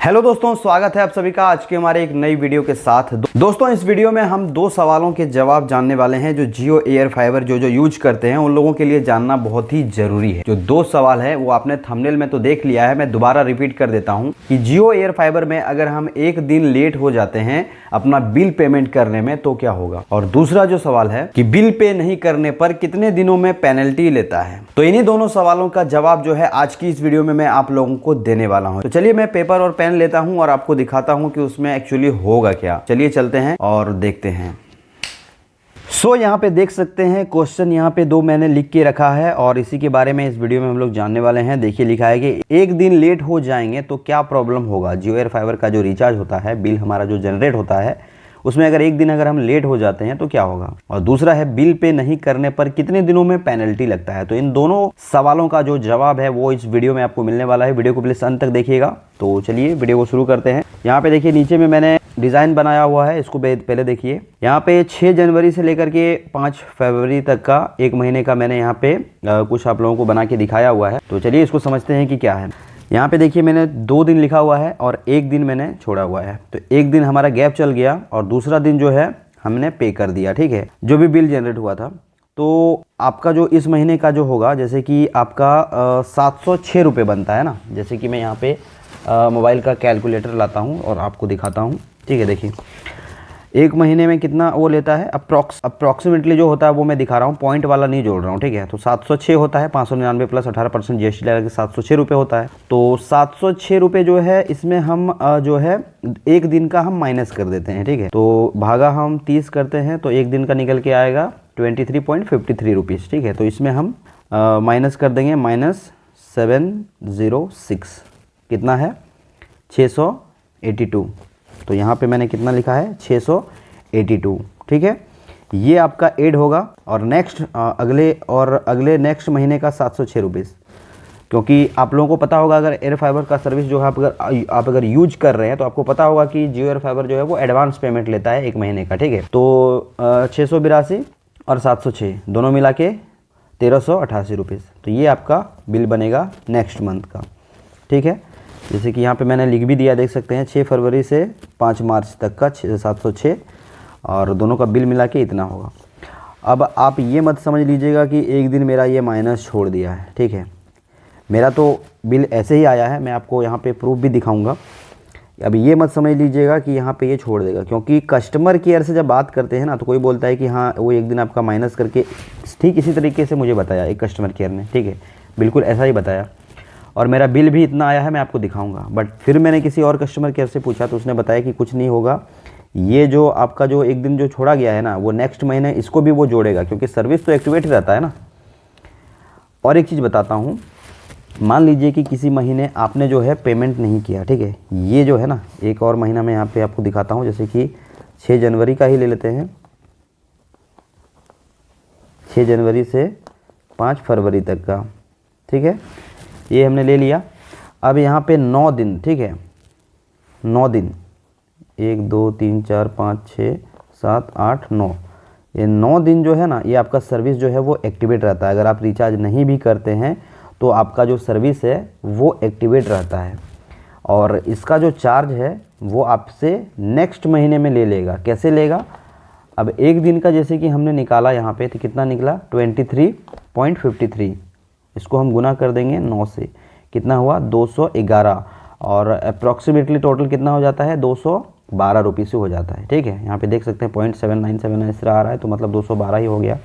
Hello दोस्तों, स्वागत है आप सभी का आज के हमारे एक नई वीडियो के साथ। दोस्तों इस वीडियो में हम दो सवालों के जवाब जानने वाले हैं जो जियो एयर फाइबर जो यूज करते हैं उन लोगों के लिए जानना बहुत ही जरूरी है। जो दो सवाल है वो आपने थंबनेल में तो देख लिया है, मैं दोबारा रिपीट कर देता हूं कि जियो एयर फाइबर में अगर हम एक दिन लेट हो जाते हैं अपना बिल पेमेंट करने में तो क्या होगा, और दूसरा जो सवाल है कि बिल पे नहीं करने पर कितने दिनों में पेनल्टी लेता है। तो इन्हीं दोनों सवालों का जवाब जो है आज की इस वीडियो में मैं आप लोगों को देने वाला हूं। तो चलिए मैं पेपर और पेन लेता हूं और आपको दिखाता हूं कि उसमें एक्चुअली होगा क्या। चलिए चलते हैं और देखते हैं। यहाँ पे देख सकते हैं क्वेश्चन यहाँ पे दो मैंने लिख के रखा है और इसी के बारे में इस वीडियो में हम लोग जानने वाले हैं। देखिए लिखा है कि एक दिन लेट हो जाएंगे तो क्या प्रॉब्लम होगा। जियो एयर फाइबर का जो रिचार्ज होता है, बिल हमारा जो जनरेट होता है, उसमें अगर एक दिन अगर हम लेट हो जाते हैं तो क्या होगा, और दूसरा है बिल पे नहीं करने पर कितने दिनों में पेनल्टी लगता है। तो इन दोनों सवालों का जो जवाब है वो इस वीडियो में आपको मिलने वाला है। वीडियो को प्लीज अंत तक देखिएगा। तो चलिए वीडियो को शुरू करते हैं। यहाँ पे देखिए नीचे में मैंने डिज़ाइन बनाया हुआ है, इसको पहले देखिए। यहाँ पे 6 जनवरी से लेकर के 5 फरवरी तक का एक महीने का मैंने यहाँ पे कुछ आप लोगों को बना के दिखाया हुआ है। तो चलिए इसको समझते हैं कि क्या है। यहाँ पे देखिए मैंने 2 दिन लिखा हुआ है और एक दिन मैंने छोड़ा हुआ है। तो एक दिन हमारा गैप चल गया और दूसरा दिन जो है हमने पे कर दिया, ठीक है, जो भी बिल जनरेट हुआ था। तो आपका जो इस महीने का जो होगा, जैसे कि आपका 706 रुपये बनता है ना। जैसे कि मैं यहाँ पे मोबाइल का कैलकुलेटर लाता हूँ और आपको दिखाता हूँ, ठीक है। देखिए एक महीने में कितना वो लेता है, अप्रॉक्सीमेटली जो होता है वो मैं दिखा रहा हूँ, पॉइंट वाला नहीं जोड़ रहा हूँ, ठीक है। तो 706 होता है, 599 प्लस 18% GST लगा के 706 रुपये होता है। तो 706 रुपये जो है इसमें हम जो है एक दिन का हम माइनस कर देते हैं, ठीक है। तो भागा हम 30 करते हैं तो एक दिन का निकल के आएगा 23.53 रुपीज़, ठीक है। तो इसमें हम माइनस कर देंगे -706, कितना है 682। तो यहाँ पे मैंने कितना लिखा है 682, ठीक है। ये आपका ऐड होगा और नेक्स्ट अगले नेक्स्ट महीने का 706 रुपीज़। क्योंकि आप लोगों को पता होगा अगर एयर फाइबर का सर्विस जो है आप अगर यूज कर रहे हैं तो आपको पता होगा कि जियो एयर फाइबर जो है वो एडवांस पेमेंट लेता है एक महीने का, ठीक है। तो 682 और 706 दोनों मिला के 1388 रुपीज़। तो ये आपका बिल बनेगा नेक्स्ट मंथ का, ठीक है। जैसे कि यहाँ पे मैंने लिख भी दिया, देख सकते हैं 6 फरवरी से 5 मार्च तक का 706 और दोनों का बिल मिला के इतना होगा। अब आप ये मत समझ लीजिएगा कि एक दिन मेरा ये माइनस छोड़ दिया है, ठीक है। मेरा तो बिल ऐसे ही आया है, मैं आपको यहाँ पे प्रूफ भी दिखाऊंगा। अब ये मत समझ लीजिएगा कि यहाँ पे ये छोड़ देगा, क्योंकि कस्टमर केयर से जब बात करते हैं ना तो कोई बोलता है कि हाँ वो एक दिन आपका माइनस करके, ठीक इसी तरीके से मुझे बताया एक कस्टमर केयर ने, ठीक है, बिल्कुल ऐसा ही बताया। और मेरा बिल भी इतना आया है, मैं आपको दिखाऊंगा। बट फिर मैंने किसी और कस्टमर केयर से पूछा तो उसने बताया कि कुछ नहीं होगा, ये जो आपका जो एक दिन जो छोड़ा गया है ना वो नेक्स्ट महीने इसको भी वो जोड़ेगा, क्योंकि सर्विस तो एक्टिवेट ही रहता है ना। और एक चीज़ बताता हूँ, मान लीजिए कि किसी महीने आपने जो है पेमेंट नहीं किया, ठीक है, ये जो है ना एक और महीना मैं यहाँ पे आपको दिखाता हूँ। जैसे कि 6 जनवरी का ही ले लेते हैं, 6 जनवरी से 5 फरवरी तक का, ठीक है, ये हमने ले लिया। अब यहाँ पे 9 दिन, ठीक है, 9 दिन, 1 2 3 4 5 6 7 8 9, ये 9 दिन जो है ना ये आपका सर्विस जो है वो एक्टिवेट रहता है। अगर आप रिचार्ज नहीं भी करते हैं तो आपका जो सर्विस है वो एक्टिवेट रहता है, और इसका जो चार्ज है वो आपसे नेक्स्ट महीने में ले लेगा। कैसे लेगा, अब एक दिन का जैसे कि हमने निकाला यहाँ पे तो कितना निकला 23.53, इसको हम गुना कर देंगे 9 से, कितना हुआ 211, और अप्रॉक्सीमेटली टोटल कितना हो जाता है 212 रुपये से हो जाता है, ठीक है। यहाँ पे देख सकते हैं 0.797 इस तरह आ रहा है, तो मतलब 212 ही हो गया।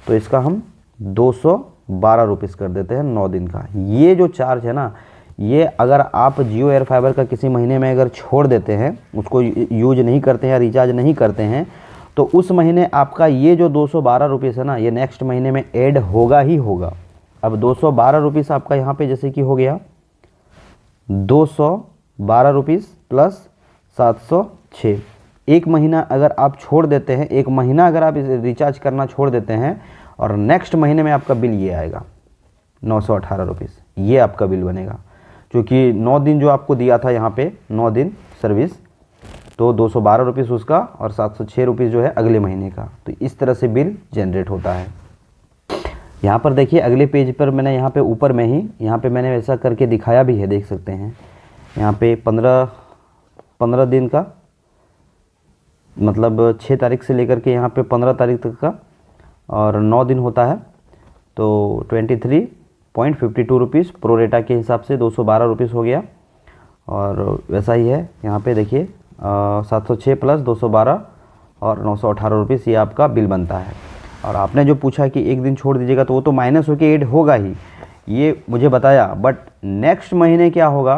तो इसका हम 212 रुपीज़ कर देते हैं 9 दिन का। ये जो चार्ज है ना, ये अगर आप जियो एयर फाइबर का किसी महीने में अगर छोड़ देते हैं, उसको यूज नहीं करते हैं या रिचार्ज नहीं करते हैं, तो उस महीने आपका ये जो 212 रुपीज़ है ना ये नेक्स्ट महीने में ऐड होगा ही होगा। अब 212 रुपीज़ आपका यहाँ पे जैसे कि हो गया 212 रुपीज़ प्लस 706। एक महीना अगर आप छोड़ देते हैं, एक महीना अगर आप रिचार्ज करना छोड़ देते हैं और नेक्स्ट महीने में आपका बिल ये आएगा 918 रुपीज़, ये आपका बिल बनेगा। क्योंकि 9 दिन जो आपको दिया था यहाँ पे 9 दिन सर्विस, तो 212 रुपीज़ उसका और 706 रुपीज़ जो है अगले महीने का। तो इस तरह से बिल जनरेट होता है। यहाँ पर देखिए अगले पेज पर मैंने यहाँ पे ऊपर में ही यहाँ पे मैंने ऐसा करके दिखाया भी है, देख सकते हैं। यहाँ पे 15 15 दिन का, मतलब 6 तारीख से लेकर के यहाँ पे 15 तारीख तक का, और 9 दिन होता है, तो 23.52 रुपीज़ प्रोरेटा के हिसाब से 212 रुपीज़ हो गया। और वैसा ही है यहाँ पे देखिए 706 प्लस 212 और 918 रुपीज़ ये आपका बिल बनता है। और आपने जो पूछा कि एक दिन छोड़ दीजिएगा, तो वो तो माइनस होके ऐड होगा ही, ये मुझे बताया, बट नेक्स्ट महीने क्या होगा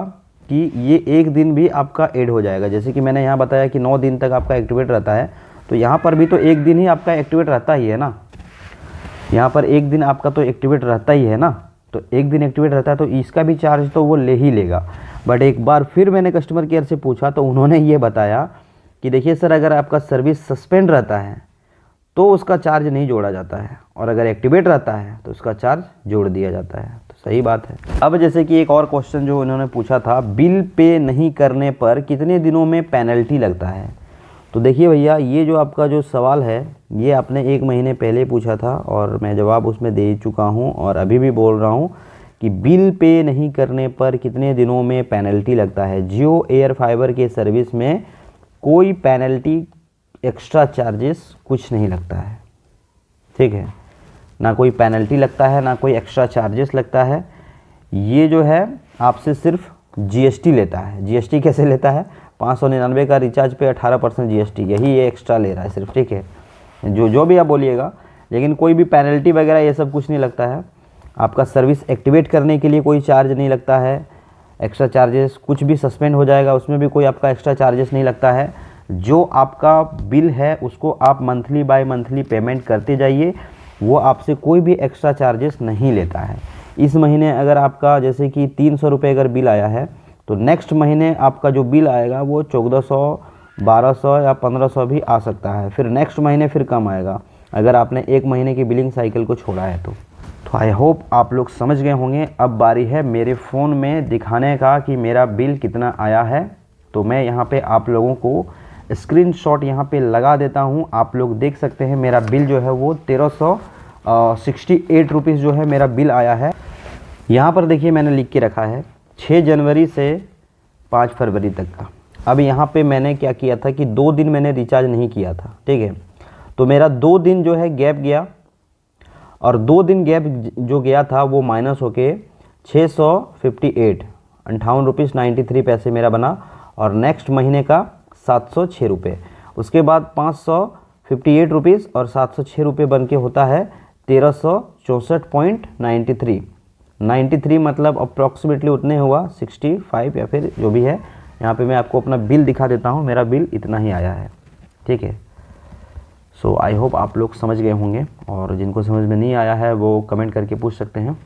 कि ये एक दिन भी आपका ऐड हो जाएगा। जैसे कि मैंने यहाँ बताया कि 9 दिन तक आपका एक्टिवेट रहता है, तो यहाँ पर भी तो एक दिन ही आपका एक्टिवेट रहता ही है ना, यहाँ पर एक दिन आपका तो एक्टिवेट रहता ही है ना, तो एक दिन एक्टिवेट रहता है, तो इसका भी चार्ज तो वो ले ही लेगा। बट एक बार फिर मैंने कस्टमर केयर से पूछा, तो उन्होंने ये बताया कि देखिए सर, अगर आपका सर्विस सस्पेंड रहता है तो उसका चार्ज नहीं जोड़ा जाता है, और अगर एक्टिवेट रहता है तो उसका चार्ज जोड़ दिया जाता है। तो सही बात है। अब जैसे कि एक और क्वेश्चन जो उन्होंने पूछा था, बिल पे नहीं करने पर कितने दिनों में पेनल्टी लगता है। तो देखिए भैया, ये जो आपका जो सवाल है, ये आपने 1 महीने पहले पूछा था और मैं जवाब उसमें दे चुका हूँ, और अभी भी बोल रहा हूँ कि बिल पे नहीं करने पर कितने दिनों में पेनल्टी लगता है। जियो एयर फाइबर के सर्विस में कोई पेनल्टी, एक्स्ट्रा चार्जेस कुछ नहीं लगता है, ठीक है, ना कोई पेनल्टी लगता है, ना कोई एक्स्ट्रा चार्जेस लगता है। ये जो है आपसे सिर्फ जीएसटी लेता है। जीएसटी कैसे लेता है? 599 का रिचार्ज पे 18% जीएसटी, यही ये एक्स्ट्रा ले रहा है सिर्फ, ठीक है, जो भी आप बोलिएगा, लेकिन कोई भी पेनल्टी वगैरह ये सब कुछ नहीं लगता है। आपका सर्विस एक्टिवेट करने के लिए कोई चार्ज नहीं लगता है, एक्स्ट्रा चार्जेस, कुछ भी सस्पेंड हो जाएगा उसमें भी कोई आपका एक्स्ट्रा चार्जेस नहीं लगता है। जो आपका बिल है उसको आप मंथली बाय मंथली पेमेंट करते जाइए, वो आपसे कोई भी एक्स्ट्रा चार्जेस नहीं लेता है। इस महीने अगर आपका जैसे कि 300 रुपये अगर बिल आया है, तो नेक्स्ट महीने आपका जो बिल आएगा वो 1400, 1200 या 1500 भी आ सकता है। फिर नेक्स्ट महीने फिर कम आएगा, अगर आपने 1 महीने की बिलिंग साइकिल को छोड़ा है तो आई होप आप लोग समझ गए होंगे। अब बारी है मेरे फ़ोन में दिखाने का कि मेरा बिल कितना आया है। तो मैं यहाँ पे आप लोगों को स्क्रीनशॉट यहाँ पे लगा देता हूँ, आप लोग देख सकते हैं मेरा बिल जो है वो 1368 रुपीज़ जो है मेरा बिल आया है। यहाँ पर देखिए मैंने लिख के रखा है 6 जनवरी से 5 फरवरी तक का। अब यहाँ पे मैंने क्या किया था कि 2 दिन मैंने रिचार्ज नहीं किया था, ठीक है, तो मेरा 2 दिन जो है गैप गया, और 2 दिन गैप जो गया था वो माइनस होके 658 रुपीज़ 93 पैसे मेरा बना, और नेक्स्ट महीने का 706 रुपये, उसके बाद 558 रुपीज़ और 706 रुपये बन के होता है 1364.93 मतलब अप्रॉक्सीमेटली उतने हुआ 65 या फिर जो भी है। यहाँ पे मैं आपको अपना बिल दिखा देता हूँ, मेरा बिल इतना ही आया है, ठीक है। सो आई होप आप लोग समझ गए होंगे, और जिनको समझ में नहीं आया है वो कमेंट करके पूछ सकते हैं।